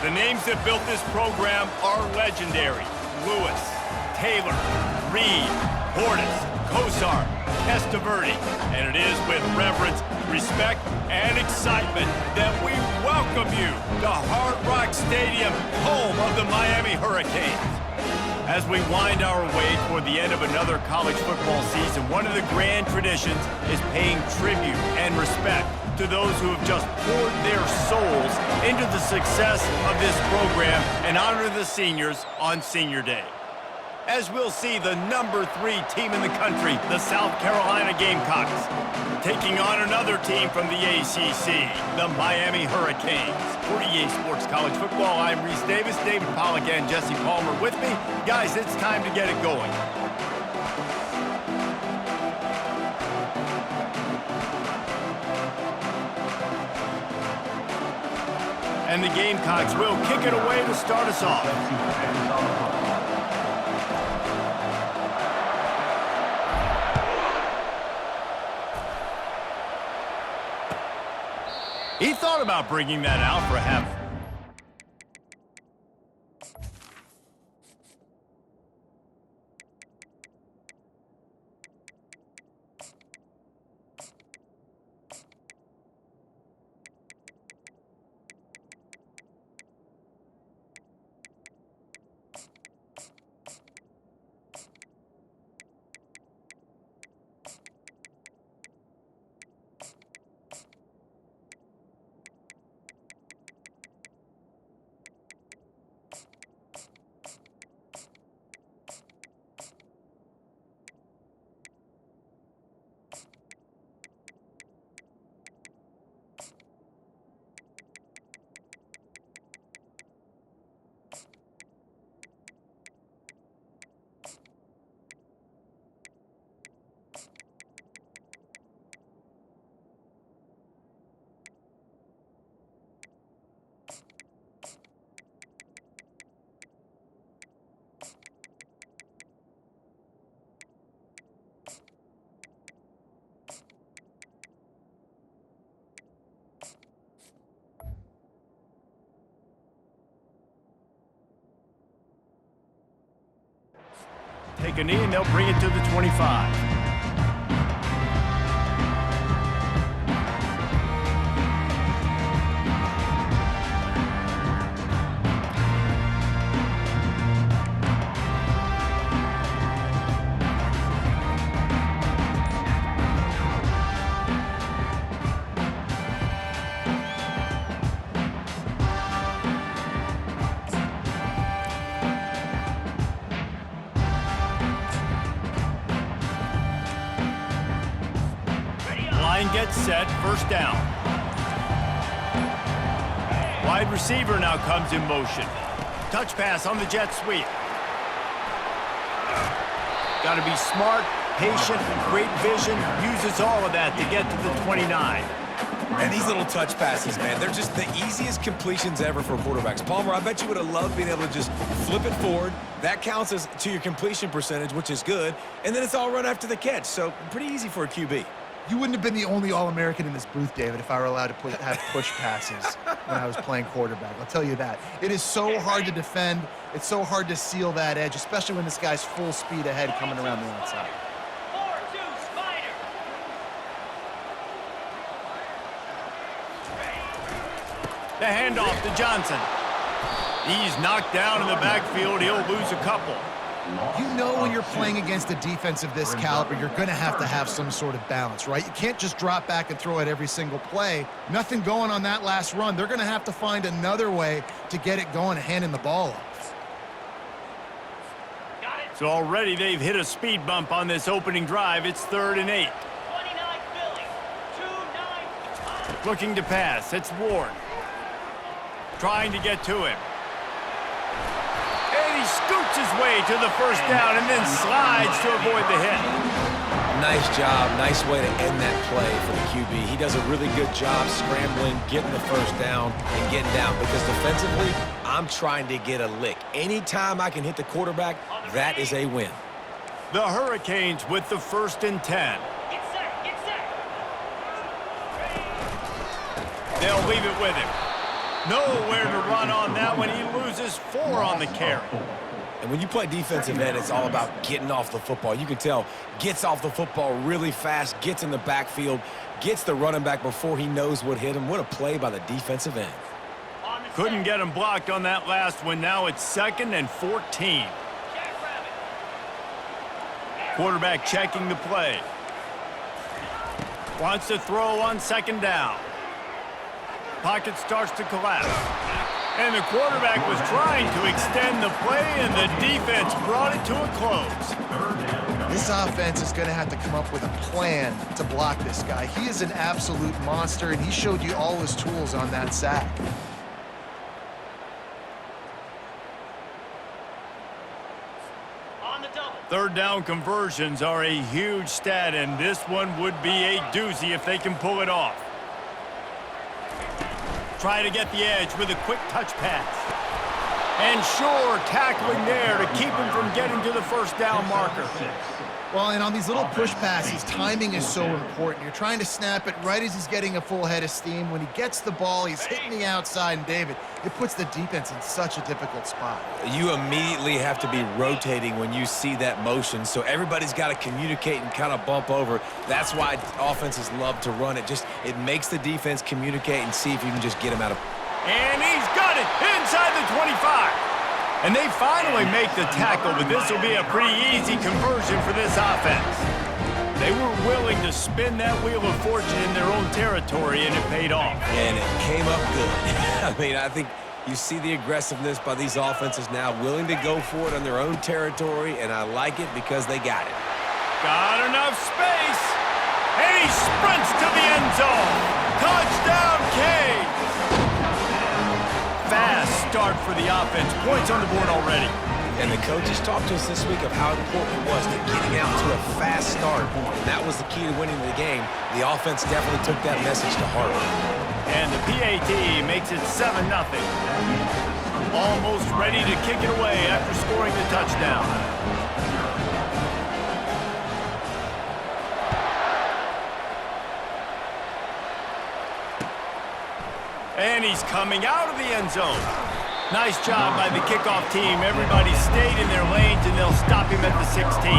The names that built this program are legendary. Lewis, Taylor, Reed, Portis, Kosar, Testaverde. And it is with reverence, respect, and excitement that we welcome you to Hard Rock Stadium, home of the Miami Hurricanes. As we wind our way toward the end of another college football season, one of the grand traditions is paying tribute and respect to those who have just poured their souls into the success of this program and honor the seniors on Senior Day. As we'll see the #3 team in the country, the South Carolina Gamecocks, taking on another team from the ACC, the Miami Hurricanes. For EA Sports College Football, I'm Reese Davis, David Pollack, and Jesse Palmer with me. Guys, it's time to get it going. And the Gamecocks will kick it away to start us off. He thought about bringing that out for half. Take a knee and they'll bring it to the 25. Line gets set, first down. Wide receiver now comes in motion. Touch pass on the jet sweep. Got to be smart, patient, great vision. Uses all of that to get to the 29. And these little touch passes, man, they're just the easiest completions ever for quarterbacks. Palmer, I bet you would have loved being able to just flip it forward. That counts as to your completion percentage, which is good. And then it's all run after the catch, so pretty easy for a QB. You wouldn't have been the only All-American in this booth, David, if I were allowed to have push passes when I was playing quarterback. I'll tell you that. It is so hard to defend. It's so hard to seal that edge, especially when this guy's full speed ahead coming around the outside. 4-2 Spider. The handoff to Johnson. He's knocked down in the backfield. He'll lose a couple. You know when you're playing against a defense of this caliber, you're going to have some sort of balance, right? You can't just drop back and throw it every single play. Nothing going on that last run. They're going to have to find another way to get it going and handing the ball off. So already they've hit a speed bump on this opening drive. It's 3rd and 8. 29 Philly. 2-9. Looking to pass. It's Ward. Trying to get to him. And he scoots his way to the first down and then slides to avoid the hit. Nice job. Nice way to end that play for the QB. He does a really good job scrambling, getting the first down, and getting down. Because defensively, I'm trying to get a lick. Anytime I can hit the quarterback, that is a win. The Hurricanes with the 1st and 10. Get set. Get set. They'll leave it with him. Nowhere to run on that one. He loses 4 on the carry. And when you play defensive end, it's all about getting off the football. You can tell, gets off the football really fast, gets in the backfield, gets the running back before he knows what hit him. What a play by the defensive end. Couldn't get him blocked on that last one. Now it's 2nd and 14. Quarterback checking the play. Wants to throw on 2nd down. Pocket starts to collapse. And the quarterback was trying to extend the play, and the defense brought it to a close. This offense is going to have to come up with a plan to block this guy. He is an absolute monster, and he showed you all his tools on that sack. On the double. 3rd down conversions are a huge stat, and this one would be a doozy if they can pull it off. Try to get the edge with a quick touch pass. And sure, tackling there to keep him from getting to the 1st down marker. Well, and on these little push passes, timing is so important. You're trying to snap it right as he's getting a full head of steam. When he gets the ball, he's hitting the outside, and David, it puts the defense in such a difficult spot. You immediately have to be rotating when you see that motion, so everybody's got to communicate and kind of bump over. That's why offenses love to run it. It makes the defense communicate and see if you can just get him out of. And he's got it inside the 25. And they finally make the tackle, but this will be a pretty easy conversion for this offense. They were willing to spin that wheel of fortune in their own territory, and it paid off. And it came up good. I mean, I think you see the aggressiveness by these offenses now, willing to go for it on their own territory, and I like it because they got it. Got enough space, and he sprints to the end zone. Touchdown, Canes! Fast start for the offense. Points on the board already. And the coaches talked to us this week of how important it was to getting out to a fast start. And that was the key to winning the game. The offense definitely took that message to heart. And the PAT makes it 7-0. Almost ready to kick it away after scoring the touchdown. And he's coming out of the end zone. Nice job by the kickoff team. Everybody stayed in their lanes, and they'll stop him at the 16.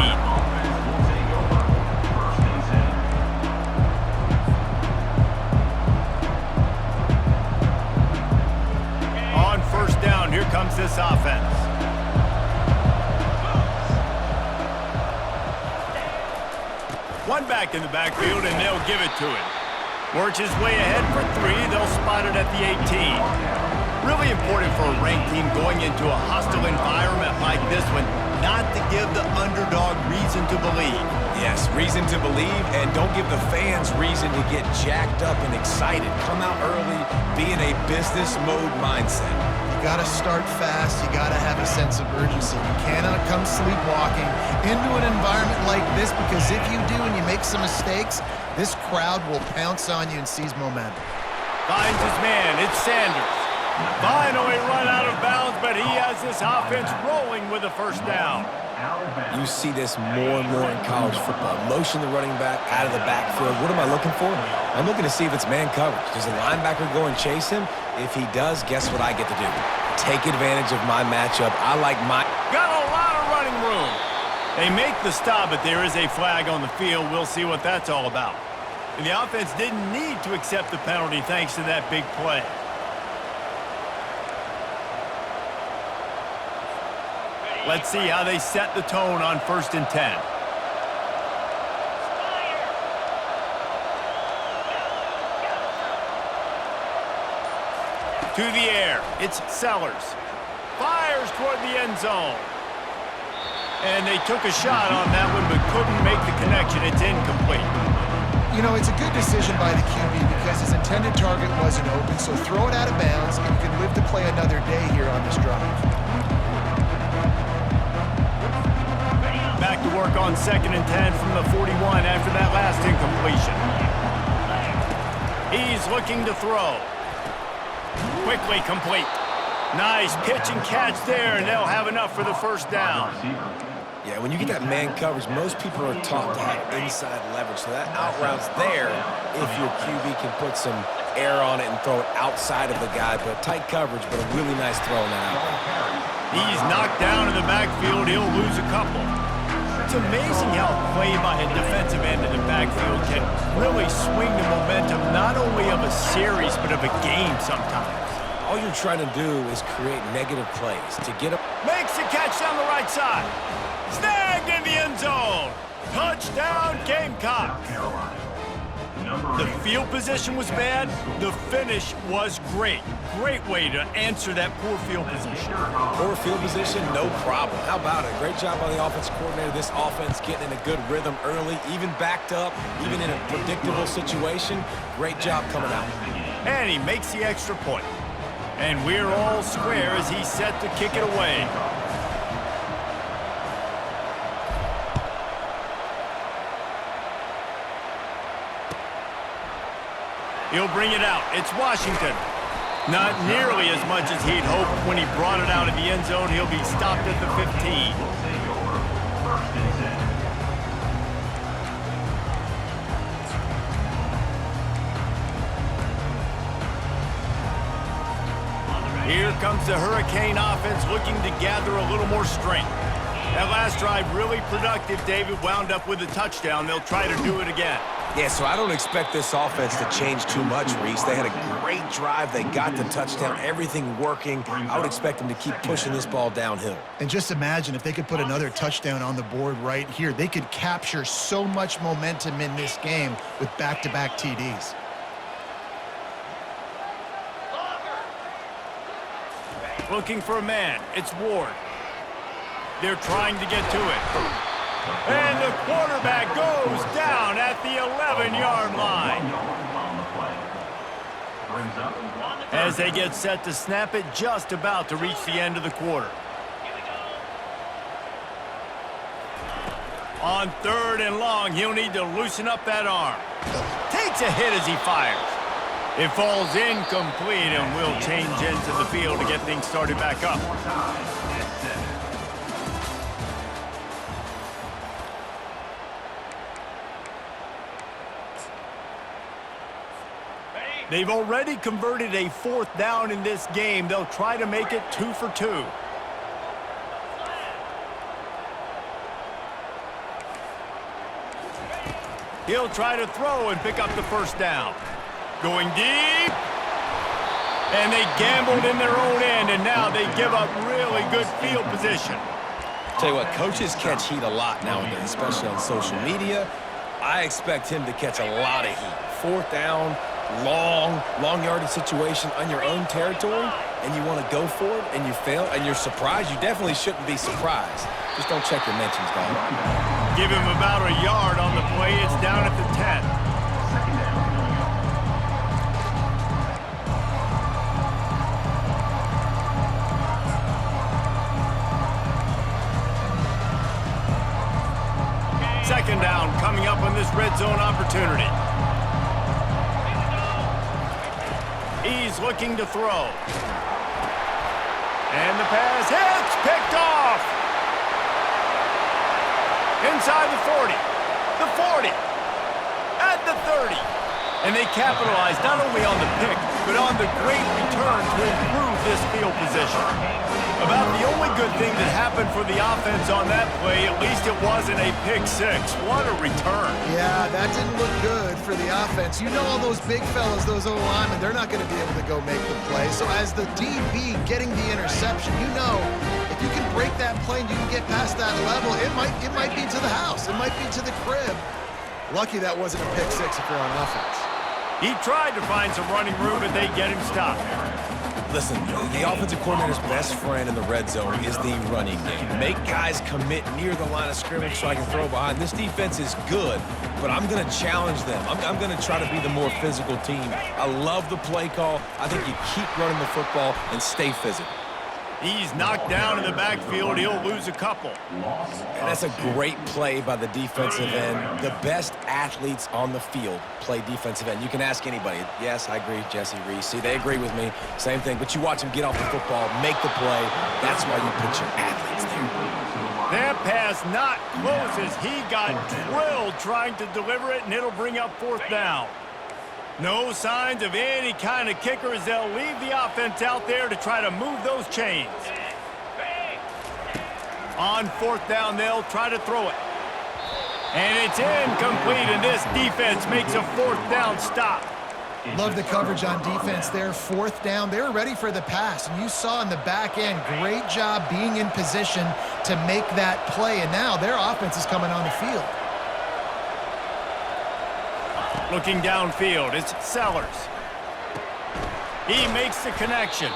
On 1st down, here comes this offense. One back in the backfield, and they'll give it to him. Works his way ahead for 3. They'll spot it at the 18. Really important for a ranked team going into a hostile environment like this one, not to give the underdog reason to believe. Yes, reason to believe, and don't give the fans reason to get jacked up and excited. Come out early, be in a business mode mindset. You got to start fast. You got to have a sense of urgency. You cannot come sleepwalking into an environment like this, because if you do and you make some mistakes, this crowd will pounce on you and seize momentum. Finds his man. It's Sanders. Finally run out of bounds, but he has this offense rolling with a 1st down. You see this more and more in college football. Motion the running back out of the backfield. What am I looking for? I'm looking to see if it's man coverage. Does the linebacker go and chase him? If he does, guess what I get to do? Take advantage of my matchup. I like my... Got a lot of running room. They make the stop, but there is a flag on the field. We'll see what that's all about. And the offense didn't need to accept the penalty thanks to that big play. Let's see how they set the tone on 1st and 10. To the air, it's Sellers. Fires toward the end zone. And they took a shot on that one, but couldn't make the connection. It's incomplete. You know, it's a good decision by the QB because his intended target wasn't open, so throw it out of bounds, and you can live to play another day here on this drive. Back to work on 2nd and 10 from the 41 after that last incompletion. He's looking to throw. Quickly complete. Nice pitch and catch there, and they'll have enough for the 1st down. Yeah, when you get that man coverage, most people are taught to have inside leverage. So that out route's there if your QB can put some air on it and throw it outside of the guy, but tight coverage, but a really nice throw in that out. He's knocked down in the backfield. He'll lose a couple. It's amazing how a play by a defensive end in the backfield can really swing the momentum not only of a series but of a game sometimes. All you're trying to do is create negative plays to get a... Makes the catch down the right side. Snagged in the end zone. Touchdown, Gamecocks. The field position was bad. The finish was great. Great way to answer that poor field position. Poor field position, no problem. How about it? Great job by the offensive coordinator. This offense getting in a good rhythm early, even backed up, even in a predictable situation. Great job coming out. And he makes the extra point. And we're all square as he's set to kick it away. He'll bring it out. It's Washington. Not nearly as much as he'd hoped when he brought it out of the end zone. He'll be stopped at the 15. Here comes the Hurricane offense looking to gather a little more strength. That last drive really productive. David wound up with a touchdown. They'll try to do it again. Yeah, so I don't expect this offense to change too much, Reese. They had a great drive. They got the touchdown, everything working. I would expect them to keep pushing this ball downhill. And just imagine if they could put another touchdown on the board right here. They could capture so much momentum in this game with back-to-back TDs. Looking for a man. It's Ward. They're trying to get to it. And the quarterback goes down at the 11-yard line. As they get set to snap it, just about to reach the end of the quarter. On 3rd and long, he'll need to loosen up that arm. Takes a hit as he fires. It falls incomplete, and will change ends of the field to get things started back up. They've already converted a 4th down in this game. They'll try to make it 2 for 2. He'll try to throw and pick up the 1st down. Going deep. And they gambled in their own end, and now they give up really good field position. Tell you what, coaches catch heat a lot nowadays, especially on social media. I expect him to catch a lot of heat. 4th down, long yardage situation on your own territory, and you want to go for it, and you fail, and you're surprised. You definitely shouldn't be surprised. Just don't check your mentions, dog. Give him about a yard on the play. It's down at the 10. Second down coming up on this red zone opportunity. He's looking to throw. And the pass hits, picked off. Inside the 40, the 40, at the 30. And they capitalized not only on the pick, but on the great return to improve this field position. About the only good thing that happened for the offense on that play, at least it wasn't a pick 6. What a return. Yeah, that didn't look good for the offense. You know all those big fellas, those O-linemen, they're not going to be able to go make the play. So as the DB getting the interception, you know if you can break that play and you can get past that level, it might be to the house. It might be to the crib. Lucky that wasn't a pick 6 if you're on offense. He tried to find some running room, but they get him stopped. Listen, the offensive coordinator's best friend in the red zone is the running game. Make guys commit near the line of scrimmage so I can throw behind. This defense is good, but I'm going to challenge them. I'm going to try to be the more physical team. I love the play call. I think you keep running the football and stay physical. He's knocked down in the backfield. He'll lose a couple. And that's a great play by the defensive end. The best athletes on the field play defensive end. You can ask anybody. Yes, I agree, Jesse Reese. See, they agree with me. Same thing. But you watch them get off the football, make the play. That's why you put your athletes there. That pass not close as he got drilled trying to deliver it, and it'll bring up 4th down. No signs of any kind of kicker as they'll leave the offense out there to try to move those chains. On 4th down, they'll try to throw it. And it's incomplete, and this defense makes a 4th down stop. Love the coverage on defense there. 4th down, they were ready for the pass. And you saw in the back end, great job being in position to make that play. And now their offense is coming on the field. Looking downfield, it's Sellers. He makes the connection.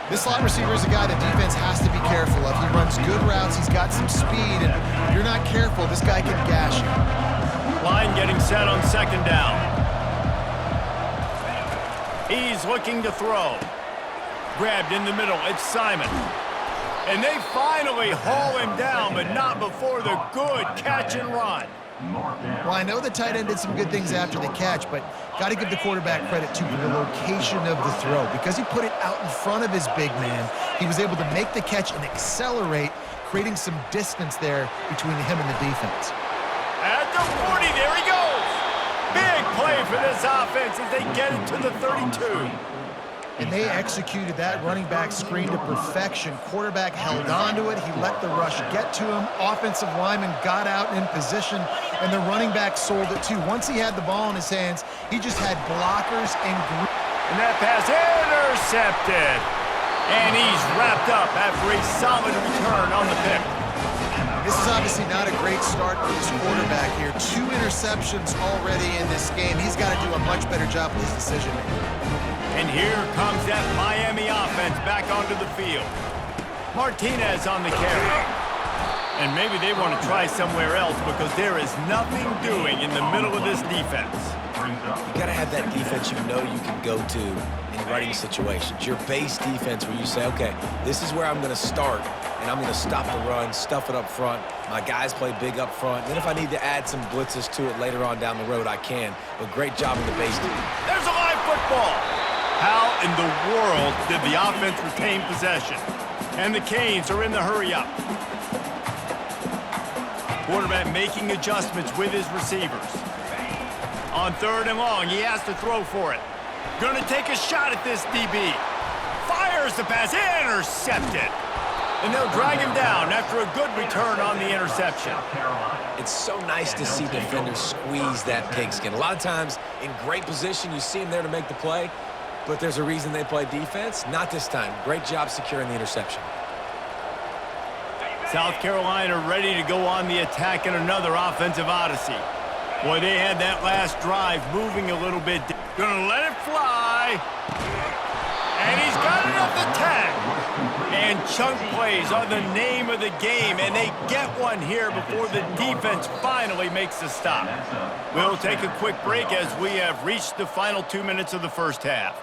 This slot receiver is a guy that defense has to be careful of. He runs good routes, he's got some speed, and if you're not careful, this guy can gash you. Line getting set on 2nd down. He's looking to throw. Grabbed in the middle, it's Simon. And they finally haul him down, but not before the good catch and run. Well, I know the tight end did some good things after the catch, but got to give the quarterback credit, too, for the location of the throw. Because he put it out in front of his big man, he was able to make the catch and accelerate, creating some distance there between him and the defense. At the 40, there he goes. Big play for this offense as they get it to the 32. And they executed that running back screen to perfection. Quarterback held on to it. He let the rush get to him. Offensive lineman got out in position, and the running back sold it too. Once he had the ball in his hands, he just had blockers and that pass intercepted. And he's wrapped up after a solid return on the pick. This is obviously not a great start for this quarterback here. 2 interceptions already in this game. He's got to do a much better job with his decision-making. And here comes that Miami offense back onto the field. Martinez on the carry. And maybe they want to try somewhere else because there is nothing doing in the middle of this defense. You got to have that defense you know you can go to in running situations. Your base defense where you say, okay, this is where I'm going to start, and I'm going to stop the run, stuff it up front. My guys play big up front. Then if I need to add some blitzes to it later on down the road, I can. But great job in the base defense. There's a live football. How in the world did the offense retain possession? And the Canes are in the hurry-up. Quarterback making adjustments with his receivers. On 3rd and long, he has to throw for it. Gonna take a shot at this DB. Fires the pass, intercepted. And they'll drag him down after a good return on the interception. It's so nice to see defenders squeeze that pigskin. A lot of times, in great position, you see them there to make the play, but there's a reason they play defense. Not this time. Great job securing the interception. South Carolina ready to go on the attack in another offensive odyssey. Boy, they had that last drive moving a little bit. Gonna let it fly. And he's got it off the tag. And chunk plays are the name of the game, and they get one here before the defense finally makes the stop. We'll take a quick break as we have reached the final 2 minutes of the first half.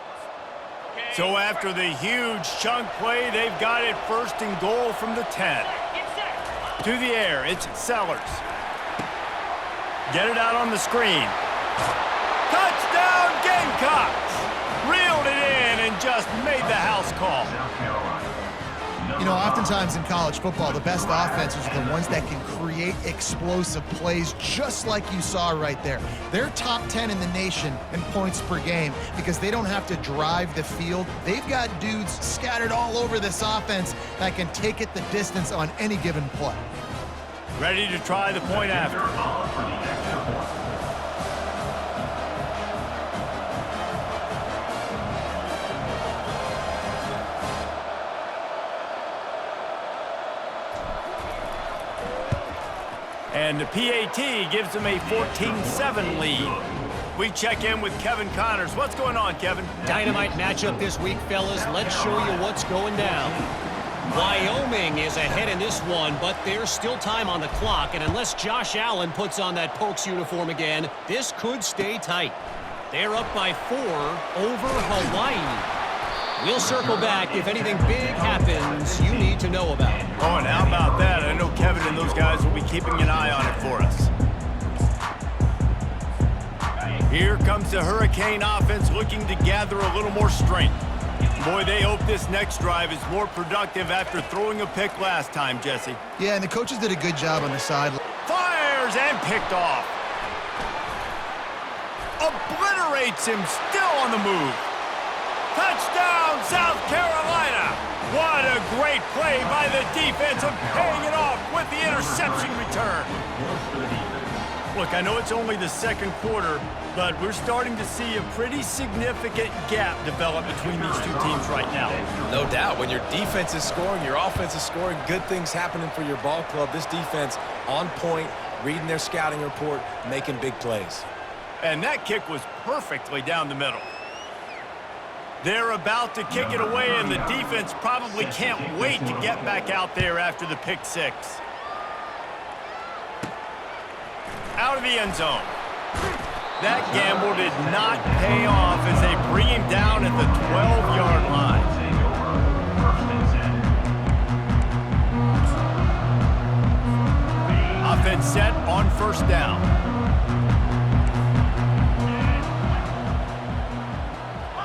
So after the huge chunk play, they've got it 1st and goal from the 10. To the air, it's Sellers. Get it out on the screen. Touchdown Gamecocks! Reeled it in and just made the house call. You know, oftentimes in college football, the best offenses are the ones that can create explosive plays just like you saw right there. They're top 10 in the nation in points per game because they don't have to drive the field. They've got dudes scattered all over this offense that can take it the distance on any given play. Ready to try the point after. And the PAT gives them a 14-7 lead. We check in with Kevin Connors. What's going on, Kevin? Dynamite matchup this week, fellas. Let's show you what's going down. Wyoming is ahead in this one, but there's still time on the clock, and unless Josh Allen puts on that Pokes uniform again, this could stay tight. They're up by 4 over Hawaii. We'll circle back if anything big happens you need to know about. Oh, and how about that? I know Kevin and those guys will be keeping an eye on it for us. Here comes the Hurricane offense looking to gather a little more strength. Boy, they hope this next drive is more productive after throwing a pick last time, Jesse. Yeah, and the coaches did a good job on the sideline. Fires and picked off. obliterates him, still on the move. Touchdown, South Carolina! What a great play by the defense of paying it off with the interception return. Look, I know it's only the second quarter, but we're starting to see a pretty significant gap develop between these two teams right now. No doubt. When your defense is scoring, your offense is scoring, good things happening for your ball club. This defense on point, reading their scouting report, making big plays. And that kick was perfectly down the middle. They're about to kick it away, and the defense probably can't wait to get back out there after the pick six. Out of the end zone. That gamble did not pay off as they bring him down at the 12-yard line. Offense set on first down.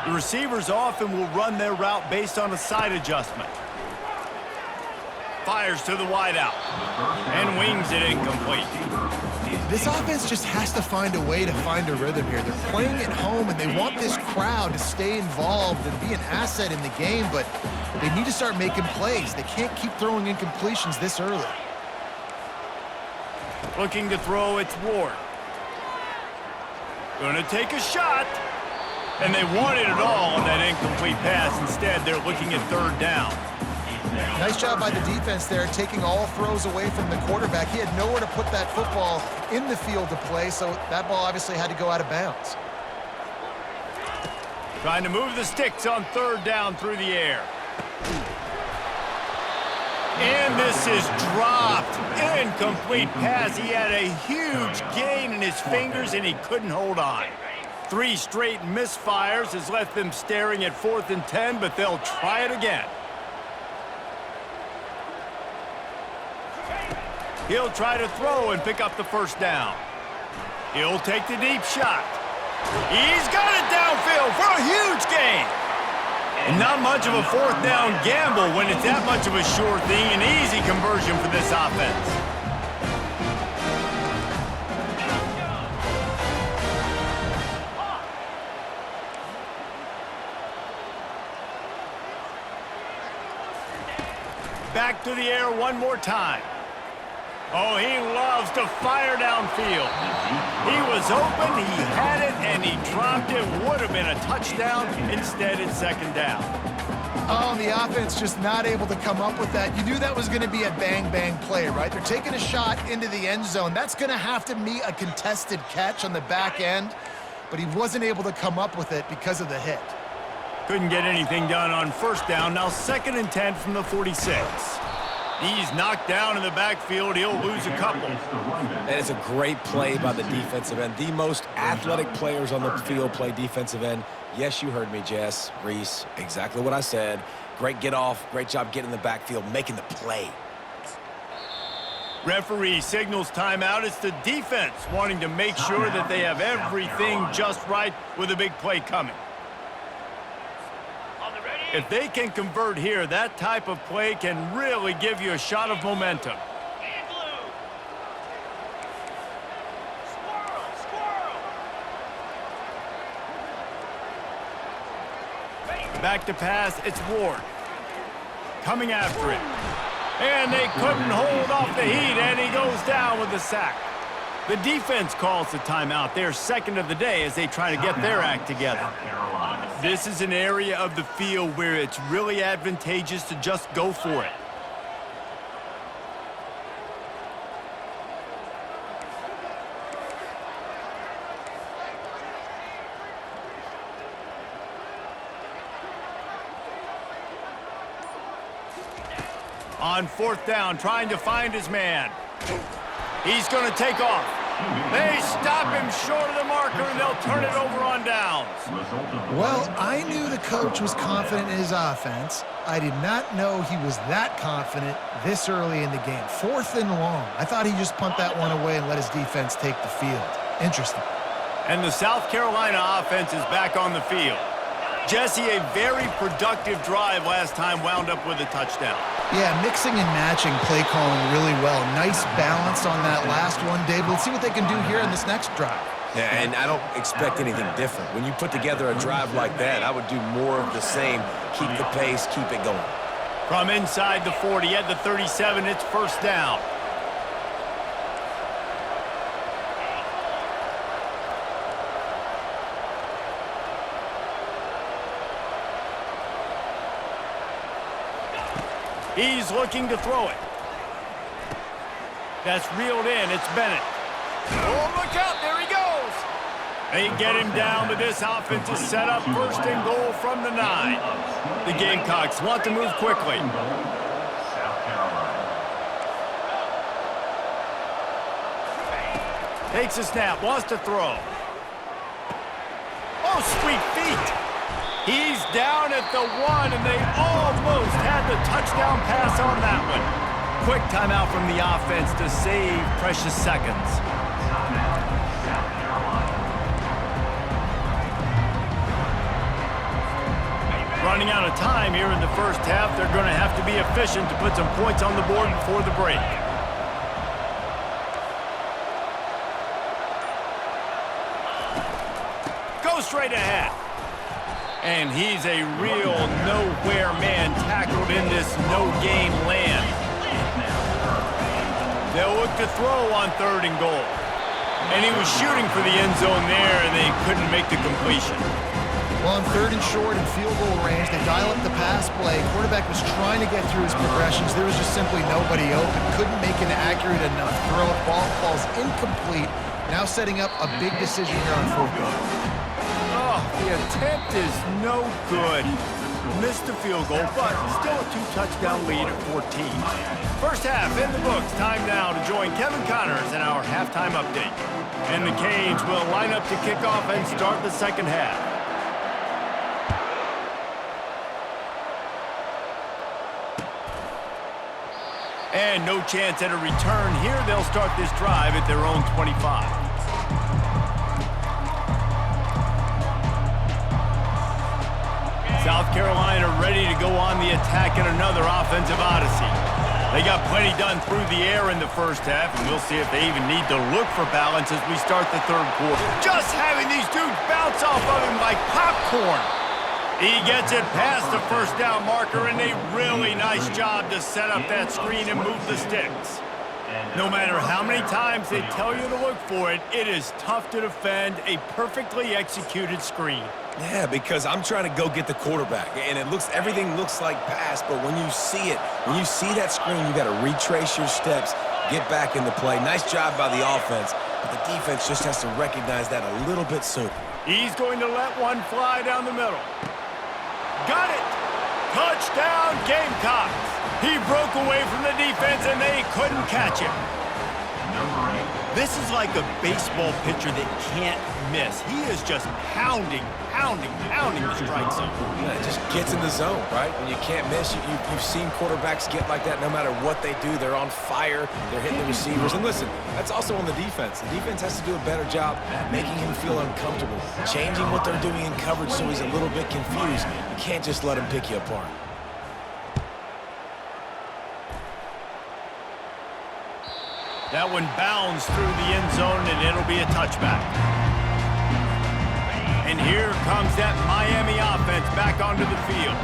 The receivers often will run their route based on a side adjustment. Fires to the wideout and wings it incomplete. This offense just has to find a way to find a rhythm here. They're playing at home, and they want this crowd to stay involved and be an asset in the game, but they need to start making plays. They can't keep throwing incompletions this early. Looking to throw, it's Ward. Going to take a shot. And they wanted it all on that incomplete pass. Instead, they're looking at third down. Nice job by the defense there, taking all throws away from the quarterback. He had nowhere to put that football in the field to play, so that ball obviously had to go out of bounds. Trying to move the sticks on third down through the air. And this is dropped. Incomplete pass. He had a huge gain in his fingers, and he couldn't hold on. 3 straight misfires has left them staring at 4th and 10, but they'll try it again. He'll try to throw and pick up the first down. He'll take the deep shot. He's got it downfield for a huge gain. And not much of a 4th down gamble when it's that much of a sure thing. An easy conversion for this offense. Back to the air one more time. Oh, he loves to fire downfield. He was open, he had it, and he dropped it. Would have been a touchdown. Instead, it's second down. Oh, the offense just not able to come up with that. You knew that was going to be a bang-bang play, right? They're taking a shot into the end zone. That's going to have to be a contested catch on the back end, but he wasn't able to come up with it because of the hit. Couldn't get anything done on first down. Now 2nd and 10 from the 46. He's knocked down in the backfield. He'll lose a couple. That is a great play by the defensive end. The most athletic players on the field play defensive end. Yes, you heard me, Jess, Reese. Exactly what I said. Great get off. Great job getting in the backfield, making the play. Referee signals timeout. It's the defense wanting to make sure that they have everything just right with a big play coming. If they can convert here, that type of play can really give you a shot of momentum. Back to pass, it's Ward. Coming after it. And they couldn't hold off the heat, and he goes down with the sack. The defense calls the timeout. They're second of the day as they try to get their act together. This is an area of the field where it's really advantageous to just go for it. On 4th down, trying to find his man. He's going to take off. They stop him short of the marker, and they'll turn it over on downs. Well, I knew the coach was confident in his offense. I did not know he was that confident this early in the game. 4th and long. I thought he'd just punt that one away and let his defense take the field. Interesting. And the South Carolina offense is back on the field. Jesse, a very productive drive last time, wound up with a touchdown. Yeah, mixing and matching play calling really well. Nice balance on that last one, Dave. Let's see what they can do here in this next drive. Yeah, and I don't expect anything different. When you put together a drive like that, I would do more of the same. Keep the pace, keep it going. From inside the 40 at the 37, it's first down. He's looking to throw it. That's reeled in. It's Bennett. Oh, look out. There he goes. They get him down, but this offense is set up first and goal from the 9. The Gamecocks want to move quickly. Takes a snap, wants to throw. Oh, sweet feet. He's down at the 1, and they almost had the touchdown pass on that one. Quick timeout from the offense to save precious seconds. Running out of time here in the first half. They're going to have to be efficient to put some points on the board before the break. Go straight ahead. And he's a real nowhere man tackled in this no-game land. They'll look to throw on 3rd and goal. And he was shooting for the end zone there, and they couldn't make the completion. Well, on 3rd and short and field goal range, they dial up the pass play. Quarterback was trying to get through his progressions. There was just simply nobody open. Couldn't make an accurate enough throw. Ball falls incomplete. Now setting up a big decision here on 4th down. Oh, the attempt is no good. Missed the field goal, but still a 2-touchdown lead at 14. First half in the books. Time now to join Kevin Connors in our halftime update. And the Canes will line up to kick off and start the second half. And no chance at a return here. They'll start this drive at their own 25. South Carolina ready to go on the attack in another offensive odyssey. They got plenty done through the air in the first half, and we'll see if they even need to look for balance as we start the 3rd quarter. Just having these dudes bounce off of him like popcorn. He gets it past the first down marker, and a really nice job to set up that screen and move the sticks. No matter how many times they tell you to look for it, it is tough to defend a perfectly executed screen. Yeah, because I'm trying to go get the quarterback, and everything looks like pass, but when you see it, when you see that screen, you got to retrace your steps, get back in the play. Nice job by the offense, but the defense just has to recognize that a little bit sooner. He's going to let one fly down the middle. Got it! Touchdown, Gamecocks! He broke away from the defense, and they couldn't catch him. This is like a baseball pitcher that can't miss. He is just pounding the strike zone. Yeah, it just gets in the zone, right? When you can't miss, you've seen quarterbacks get like that no matter what they do. They're on fire. They're hitting the receivers. And listen, that's also on the defense. The defense has to do a better job making him feel uncomfortable, changing what they're doing in coverage so he's a little bit confused. You can't just let him pick you apart. That one bounds through the end zone, and it'll be a touchback. And here comes that Miami offense back onto the field.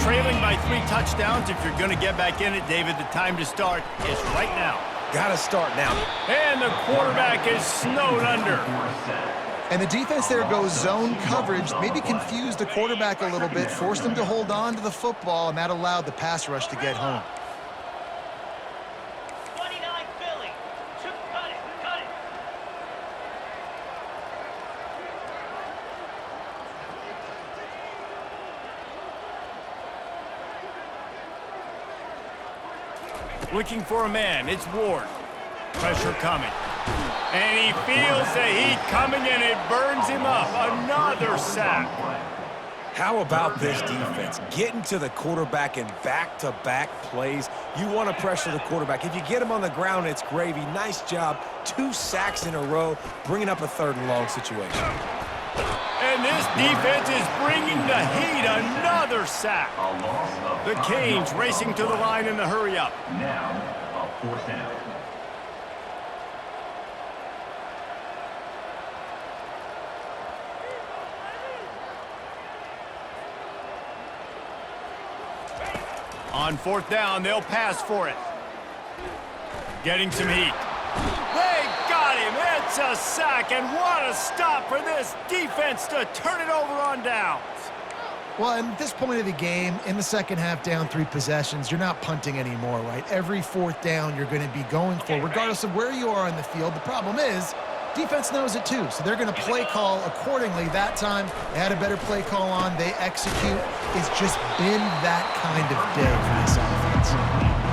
Trailing by 3 touchdowns. If you're going to get back in it, David, the time to start is right now. Got to start now. And the quarterback is snowed under. And the defense there goes zone coverage, maybe confused the quarterback a little bit, forced him to hold on to the football, and that allowed the pass rush to get home. 29 Philly. Cut it. Looking for a man. It's Ward. Pressure coming. And he feels the heat coming, and it burns him up. Another sack. How about this defense? Getting to the quarterback in back-to-back plays. You want to pressure the quarterback. If you get him on the ground, it's gravy. Nice job. 2 sacks in a row, bringing up a 3rd and long situation. And this defense is bringing the heat. Another sack. The Canes racing to the line in the hurry-up. Now, a 4th down. On fourth down, they'll pass for it. Getting some heat. They got him. It's a sack, and what a stop for this defense to turn it over on downs. Well, at this point of the game, in the second half, down 3 possessions, you're not punting anymore, right? Every fourth down you're going to be going for, regardless of where you are on the field. The problem is, defense knows it too, so they're going to play call accordingly. That time, they had a better play call on. They execute. It's just been that kind of day for this offense.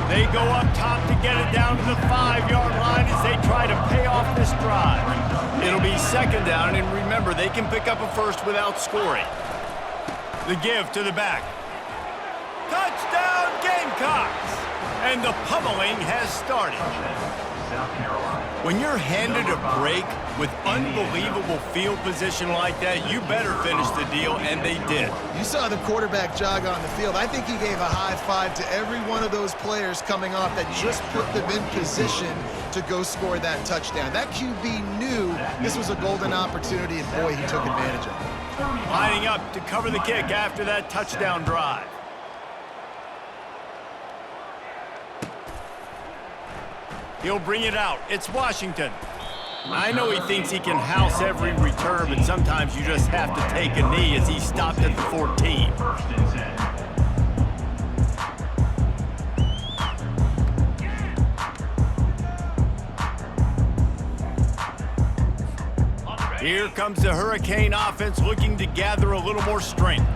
They go up top to get it down to the 5-yard line as they try to pay off this drive. It'll be second down, and remember, they can pick up a first without scoring. The give to the back. Touchdown, Gamecocks! And the pummeling has started. When you're handed a break with unbelievable field position like that, you better finish the deal, and they did. You saw the quarterback jog on the field. I think he gave a high five to every one of those players coming off that just put them in position to go score that touchdown. That QB knew this was a golden opportunity, and boy, he took advantage of it. Lining up to cover the kick after that touchdown drive. He'll bring it out. It's Washington. I know he thinks he can house every return, but sometimes you just have to take a knee as he stopped at the 14. Here comes the Hurricane offense looking to gather a little more strength.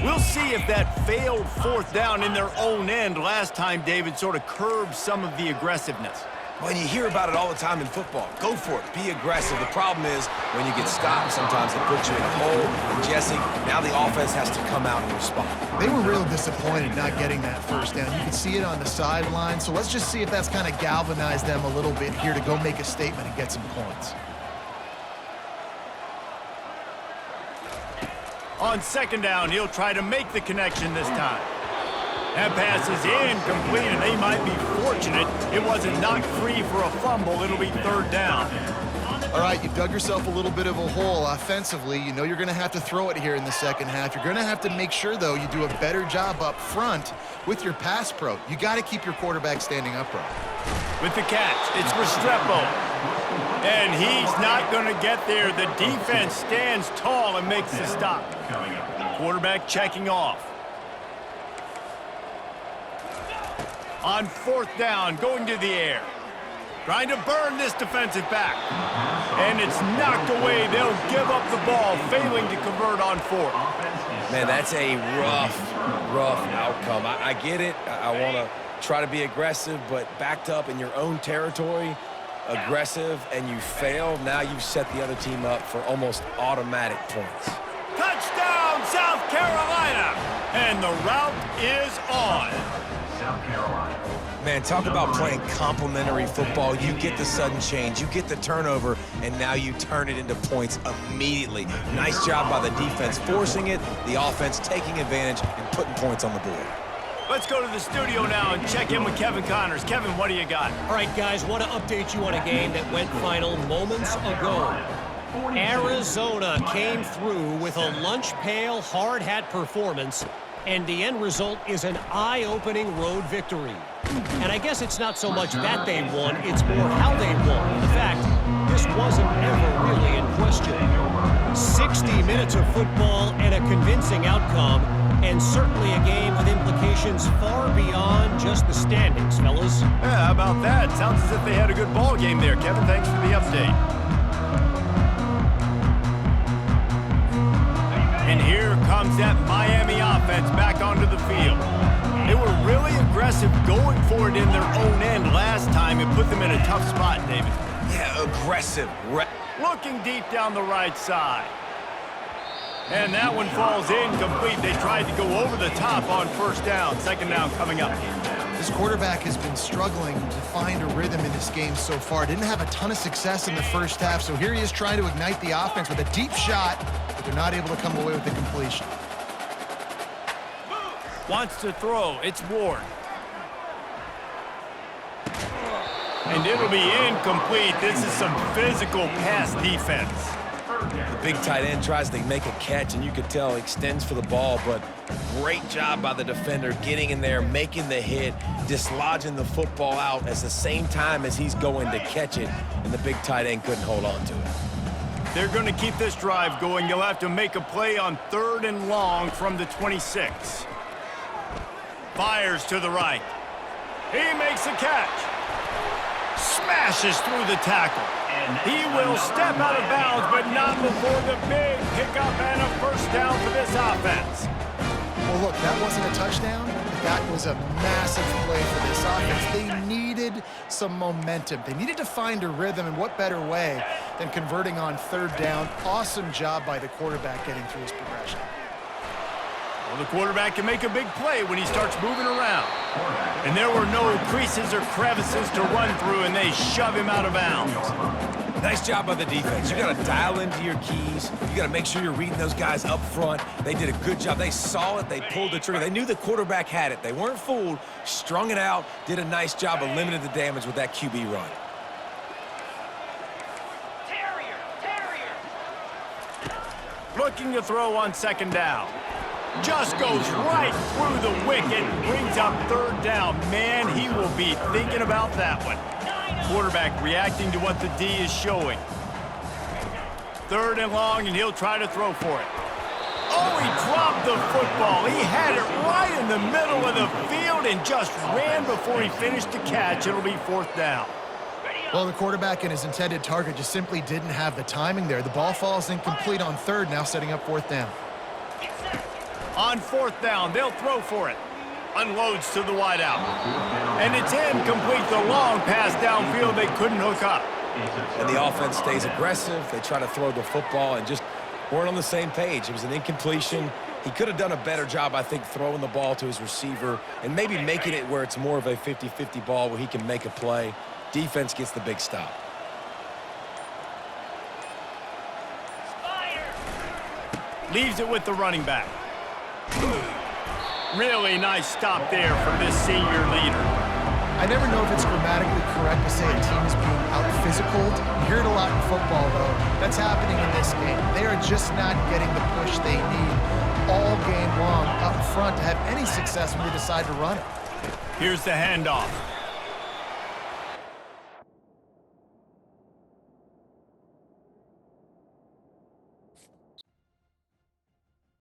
We'll see if that failed fourth down in their own end last time, David, sort of curbed some of the aggressiveness. Well, you hear about it all the time in football. Go for it. Be aggressive. The problem is when you get stopped, sometimes it puts you in a hole. And Jesse, now the offense has to come out and respond. They were real disappointed not getting that first down. You can see it on the sideline. So let's just see if that's kind of galvanized them a little bit here to go make a statement and get some points. On second down, he'll try to make the connection this time. That pass is incomplete, and they might be fortunate it wasn't knocked free for a fumble. It'll be third down. All right, you've dug yourself a little bit of a hole offensively. You know you're going to have to throw it here in the second half. You're going to have to make sure, though, you do a better job up front with your pass pro. You got to keep your quarterback standing upright. With the catch, it's Restrepo. And he's not going to get there. The defense stands tall and makes the stop. Quarterback checking off. On fourth down, going to the air. Trying to burn this defensive back. And it's knocked away. They'll give up the ball, failing to convert on fourth. Man, that's a rough outcome. I get it. I want to try to be aggressive, but backed up in your own territory, aggressive, and you fail. Now you've set the other team up for almost automatic points. Touchdown, South Carolina! And the route is on. South Carolina. Man, talk about playing complementary football. You get the sudden change, you get the turnover, and now you turn it into points immediately. Nice job by the defense forcing it, the offense taking advantage and putting points on the board. Let's go to the studio now and check in with Kevin Connors. Kevin, what do you got? All right, guys, want to update you on a game that went final moments ago. Arizona came through with a lunch pail hard hat performance, and the end result is an eye-opening road victory. And I guess it's not so much that they won, it's more how they won. In fact, this wasn't ever really in question. 60 minutes of football and a convincing outcome, and certainly a game with implications far beyond just the standings, fellas. Yeah, how about that? Sounds as if they had a good ball game there. Kevin, thanks for the update. And here comes that Miami offense back onto the field. They were really aggressive going for it in their own end last time. It put them in a tough spot, David. Yeah, aggressive. Looking deep down the right side. And that one falls incomplete. They tried to go over the top on first down. Second down coming up. This quarterback has been struggling to find a rhythm in this game so far. Didn't have a ton of success in the first half, so here he is trying to ignite the offense with a deep shot, but they're not able to come away with the completion. Wants to throw. It's Ward. And it'll be incomplete. This is some physical pass defense. The big tight end tries to make a catch, and you could tell extends for the ball, but great job by the defender getting in there, making the hit, dislodging the football out at the same time as he's going to catch it, and the big tight end couldn't hold on to it. They're going to keep this drive going. You'll have to make a play on 3rd and long from the 26. Fires to the right. He makes a catch. Smashes through the tackle. He will step out of bounds, but not before the big pickup and a first down for this offense. Well, look, that wasn't a touchdown. That was a massive play for this offense. They needed some momentum. They needed to find a rhythm, and what better way than converting on 3rd down. Awesome job by the quarterback getting through his progression. Well, the quarterback can make a big play when he starts moving around. And there were no creases or crevices to run through, and they shove him out of bounds. Nice job by the defense. You got to dial into your keys. You got to make sure you're reading those guys up front. They did a good job. They saw it. They pulled the trigger. They knew the quarterback had it. They weren't fooled. Strung it out. Did a nice job of limiting the damage with that QB run. Terrier. Looking to throw on 2nd down. Just goes right through the wicket, brings up 3rd down. Man, he will be thinking about that one. Quarterback reacting to what the D is showing. 3rd and long, and he'll try to throw for it. Oh, he dropped the football. He had it right in the middle of the field and just ran before he finished the catch. It'll be 4th down. Well, the quarterback and his intended target just simply didn't have the timing there. The ball falls incomplete on 3rd, now setting up 4th down. On 4th down, they'll throw for it. Unloads to the wideout. And it's incomplete. The long pass downfield, they couldn't hook up. And the offense stays aggressive. They try to throw the football and just weren't on the same page. It was an incompletion. He could have done a better job, I think, throwing the ball to his receiver and maybe making it where it's more of a 50-50 ball where he can make a play. Defense gets the big stop. Leaves it with the running back. Really nice stop there from this senior leader. I never know if it's grammatically correct to say a team is being out-physicaled. You hear it a lot in football, though. That's happening in this game. They are just not getting the push they need all game long up front to have any success when they decide to run it. Here's the handoff.